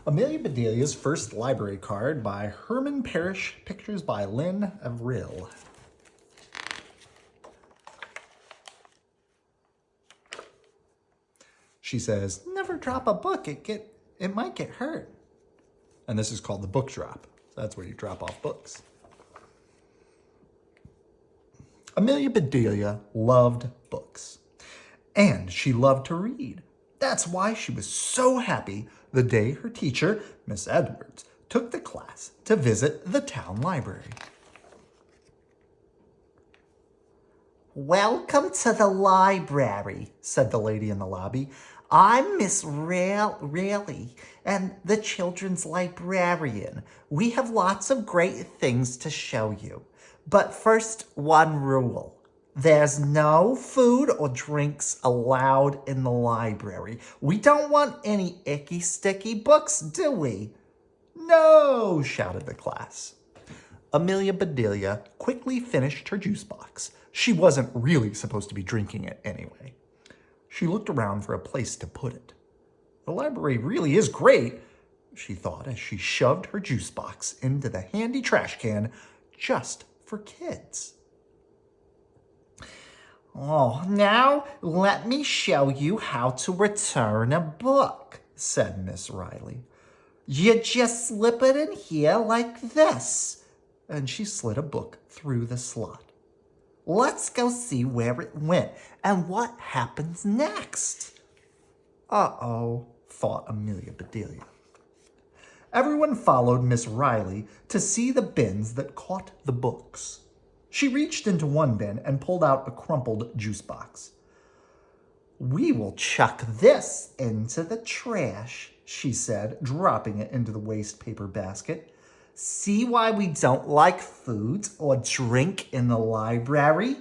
Amelia Bedelia's first library card by Herman Parish, pictures by Lynne Avril. She says, "Never drop a book, it might get hurt." And this is called the book drop. So that's where you drop off books. Amelia Bedelia loved books, and she loved to read. That's why she was so happy the day her teacher, Miss Edwards, took the class to visit the town library. "Welcome to the library," said the lady in the lobby. "I'm Miss Rayleigh and the children's librarian. We have lots of great things to show you. But first, one rule. There's no food or drinks allowed in the library. We don't want any icky, sticky books, do we?" "No," shouted the class. Amelia Bedelia quickly finished her juice box. She wasn't really supposed to be drinking it anyway. She looked around for a place to put it. The library really is great, she thought as she shoved her juice box into the handy trash can just for kids. "Oh, now let me show you how to return a book," said Miss Riley. "You just slip it in here like this." And she slid a book through the slot. "Let's go see where it went and what happens next." Uh-oh, thought Amelia Bedelia. Everyone followed Miss Riley to see the bins that caught the books. She reached into one bin and pulled out a crumpled juice box. "We will chuck this into the trash," she said, dropping it into the waste paper basket. "See why we don't like food or drink in the library?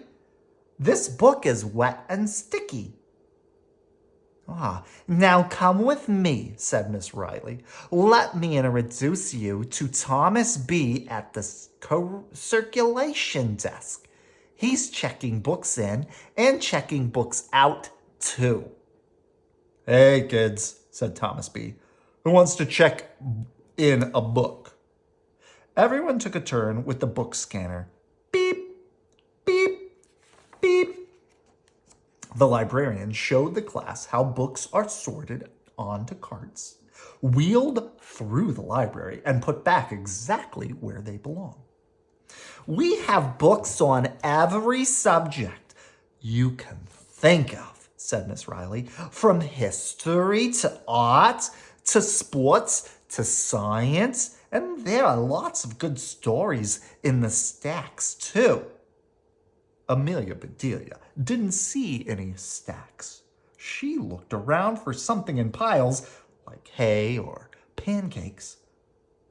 This book is wet and sticky." "Now come with me," said Miss Riley. "Let me introduce you to Thomas B. at the circulation desk. He's checking books in and checking books out, too." "Hey, kids," said Thomas B. "Who wants to check in a book?" Everyone took a turn with the book scanner. Beep, beep, beep. The librarian showed the class how books are sorted onto carts, wheeled through the library, and put back exactly where they belong. "We have books on every subject you can think of," said Miss Riley, "from history to art to sports to science, and there are lots of good stories in the stacks, too." Amelia Bedelia didn't see any stacks. She looked around for something in piles, like hay or pancakes,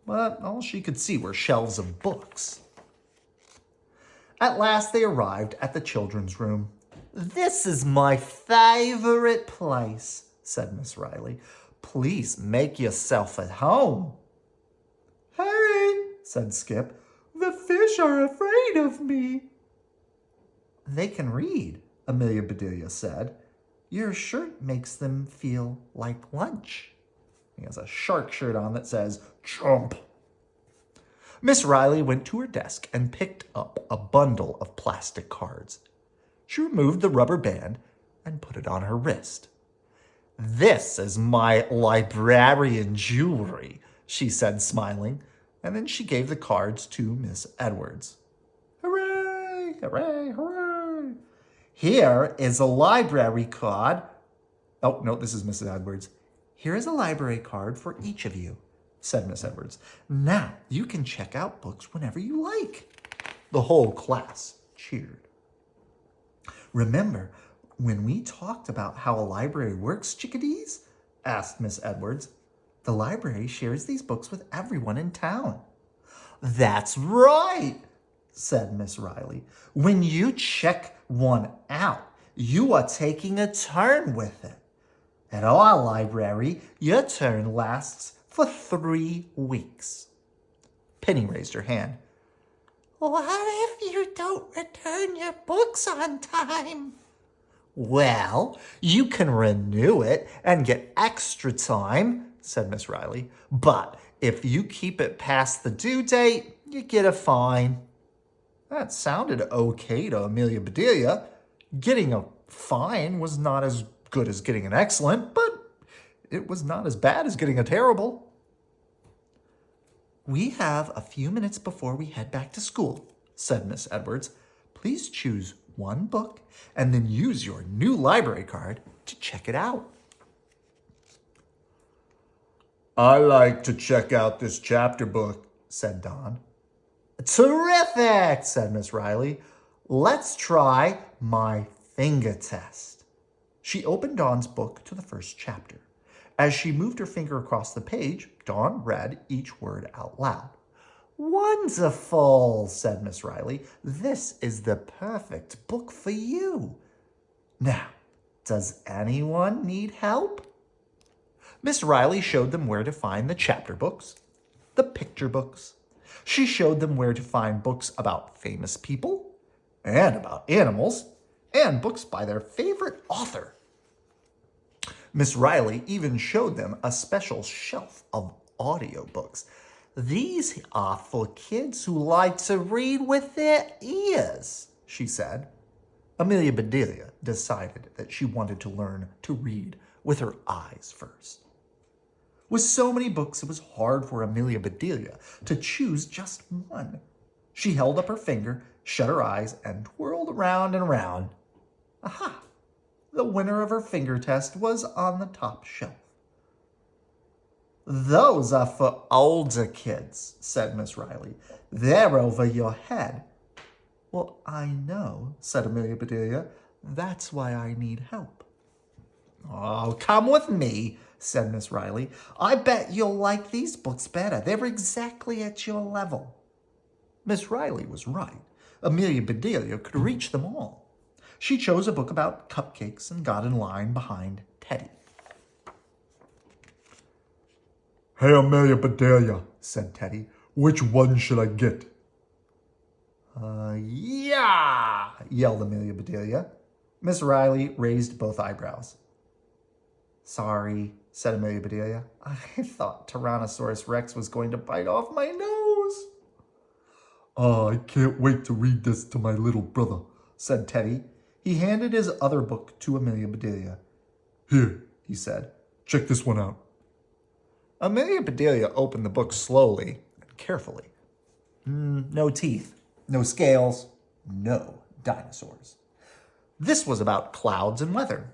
but all she could see were shelves of books. At last they arrived at the children's room. "This is my favorite place," said Miss Riley. "Please make yourself at home." "Hey," said Skip, "the fish are afraid of me." "They can read," Amelia Bedelia said. "Your shirt makes them feel like lunch." He has a shark shirt on that says, "Jump." Miss Riley went to her desk and picked up a bundle of plastic cards. She removed the rubber band and put it on her wrist. "This is my librarian jewelry," she said, smiling, and then she gave the cards to Miss Edwards. "Hooray, hooray, hooray. Here is a library card." "Oh, no, this is Mrs. Edwards. Here is a library card for each of you," said Miss Edwards. "Now you can check out books whenever you like." The whole class cheered. "Remember when we talked about how a library works, chickadees?" asked Miss Edwards. "The library shares these books with everyone in town." "That's right," said Miss Riley. "When you check one out, you are taking a turn with it. At our library, your turn lasts for 3 weeks. Penny raised her hand. "What if you don't return your books on time?" "Well, you can renew it and get extra time," said Miss Riley. "But if you keep it past the due date, you get a fine." That sounded okay to Amelia Bedelia. Getting a fine was not as good as getting an excellent, but it was not as bad as getting a terrible. "We have a few minutes before we head back to school," said Miss Edwards. "Please choose one book and then use your new library card to check it out." "I like to check out this chapter book," said Don. "Terrific," said Miss Riley. "Let's try my finger test." She opened Dawn's book to the first chapter. As she moved her finger across the page, Dawn read each word out loud. "Wonderful," said Miss Riley. "This is the perfect book for you. Now, does anyone need help?" Miss Riley showed them where to find the chapter books, the picture books. She showed them where to find books about famous people and about animals and books by their favorite author. Miss Riley even showed them a special shelf of audiobooks. "These are for kids who like to read with their ears," she said. Amelia Bedelia decided that she wanted to learn to read with her eyes first. With so many books, it was hard for Amelia Bedelia to choose just one. She held up her finger, shut her eyes, and twirled around and around. Aha! The winner of her finger test was on the top shelf. "Those are for older kids," said Miss Riley. "They're over your head." "Well, I know," said Amelia Bedelia. "That's why I need help." "Oh, come with me," said Miss Riley. "I bet you'll like these books better. They're exactly at your level." Miss Riley was right. Amelia Bedelia could reach them all. She chose a book about cupcakes and got in line behind Teddy. "Hey, Amelia Bedelia," said Teddy. "Which one should I get?" Yeah, yelled Amelia Bedelia. Miss Riley raised both eyebrows. "Sorry," said Amelia Bedelia. "I thought Tyrannosaurus Rex was going to bite off my nose." "Oh, I can't wait to read this to my little brother," said Teddy. He handed his other book to Amelia Bedelia. "Here," he said. "Check this one out." Amelia Bedelia opened the book slowly and carefully. No teeth, no scales, no dinosaurs. This was about clouds and weather.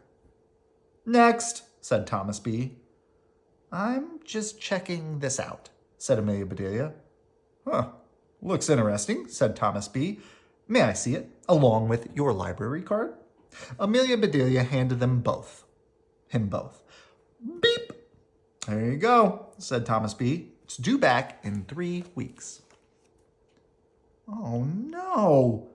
"Next," said Thomas B. "I'm just checking this out," said Amelia Bedelia. Looks interesting," said Thomas B. "May I see it, along with your library card?" Amelia Bedelia handed him both. "Beep! There you go," said Thomas B. "It's due back in 3 weeks." "Oh, no!"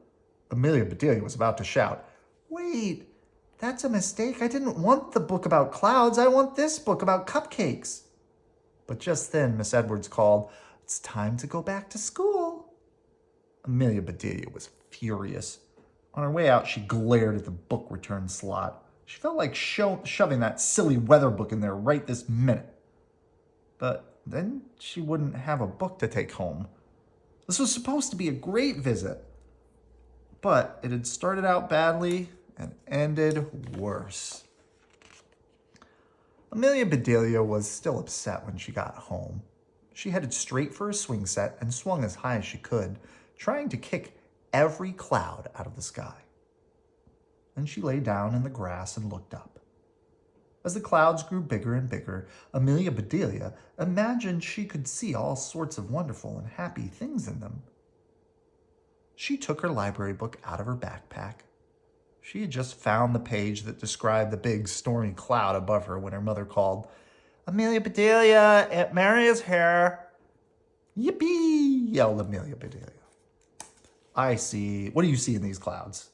Amelia Bedelia was about to shout. "Wait, that's a mistake. I didn't want the book about clouds. I want this book about cupcakes." But just then, Miss Edwards called, "It's time to go back to school." Amelia Bedelia was furious. On her way out, she glared at the book return slot. She felt like shoving that silly weather book in there right this minute. But then she wouldn't have a book to take home. This was supposed to be a great visit, but it had started out badly and ended worse. Amelia Bedelia was still upset when she got home. She headed straight for her swing set and swung as high as she could, trying to kick every cloud out of the sky. Then she lay down in the grass and looked up. As the clouds grew bigger and bigger, Amelia Bedelia imagined she could see all sorts of wonderful and happy things in them. She took her library book out of her backpack. She had just found the page that described the big stormy cloud above her when her mother called, "Amelia Bedelia, Aunt Mary is here." "Yippee!" yelled Amelia Bedelia. "I see. What do you see in these clouds?"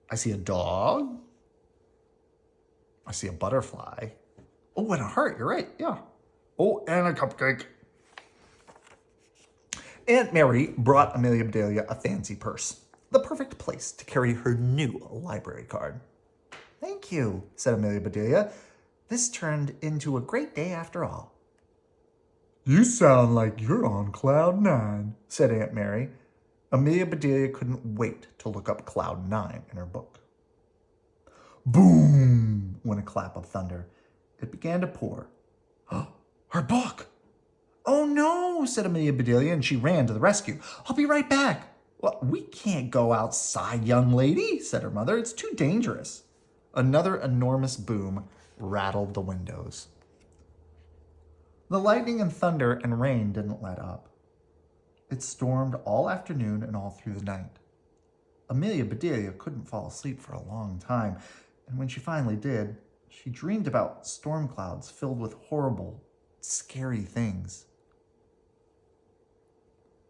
"I see a dog. I see a butterfly. Oh, and a heart. You're right. Yeah. Oh, and a cupcake." Aunt Mary brought Amelia Bedelia a fancy purse, the perfect place to carry her new library card. "Thank you," said Amelia Bedelia. This turned into a great day after all. "You sound like you're on cloud 9, said Aunt Mary. Amelia Bedelia couldn't wait to look up cloud 9 in her book. Boom! Went a clap of thunder. It began to pour. Her book! "Oh no," said Amelia Bedelia, and she ran to the rescue. "I'll be right back." "Well, we can't go outside, young lady," said her mother. "It's too dangerous." Another enormous boom rattled the windows. The lightning and thunder and rain didn't let up. It stormed all afternoon and all through the night. Amelia Bedelia couldn't fall asleep for a long time, and when she finally did, she dreamed about storm clouds filled with horrible, scary things.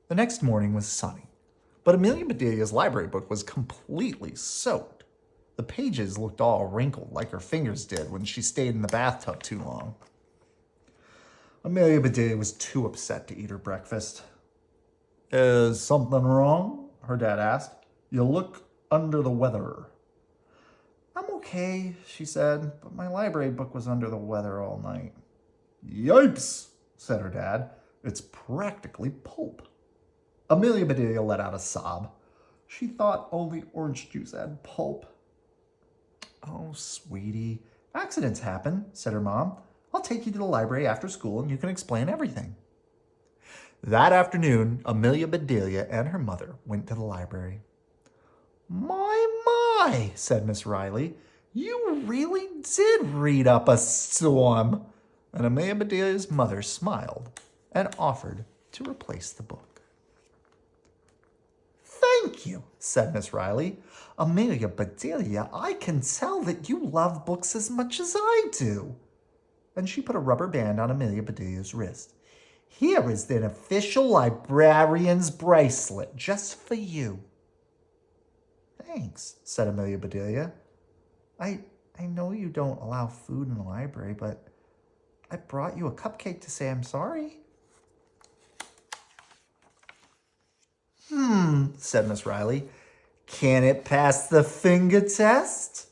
The next morning was sunny, but Amelia Bedelia's library book was completely soaked. The pages looked all wrinkled like her fingers did when she stayed in the bathtub too long. Amelia Bedelia was too upset to eat her breakfast. "Is something wrong?" her dad asked. "You look under the weather." "I'm okay," she said, "but my library book was under the weather all night." "Yipes," said her dad. "It's practically pulp." Amelia Bedelia let out a sob. She thought only orange juice had pulp. "Oh, sweetie, accidents happen," said her mom. "I'll take you to the library after school and you can explain everything." That afternoon, Amelia Bedelia and her mother went to the library. My, said Miss Riley. "You really did read up a storm." And Amelia Bedelia's mother smiled and offered to replace the book. "Thank you," said Miss Riley. "Amelia Bedelia, I can tell that you love books as much as I do." And she put a rubber band on Amelia Bedelia's wrist. "Here is an official librarian's bracelet just for you." "Thanks," said Amelia Bedelia. I know you don't allow food in the library, but I brought you a cupcake to say I'm sorry." Said Miss Riley. "Can it pass the finger test?"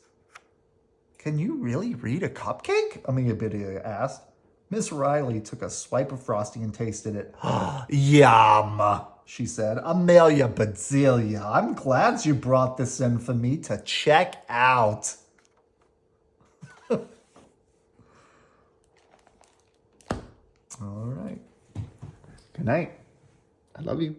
"Can you really read a cupcake?" Amelia Bedelia asked. Miss Riley took a swipe of frosting and tasted it. "Yum," she said. "Amelia Bedelia, I'm glad you brought this in for me to check out." All right. Good night. I love you.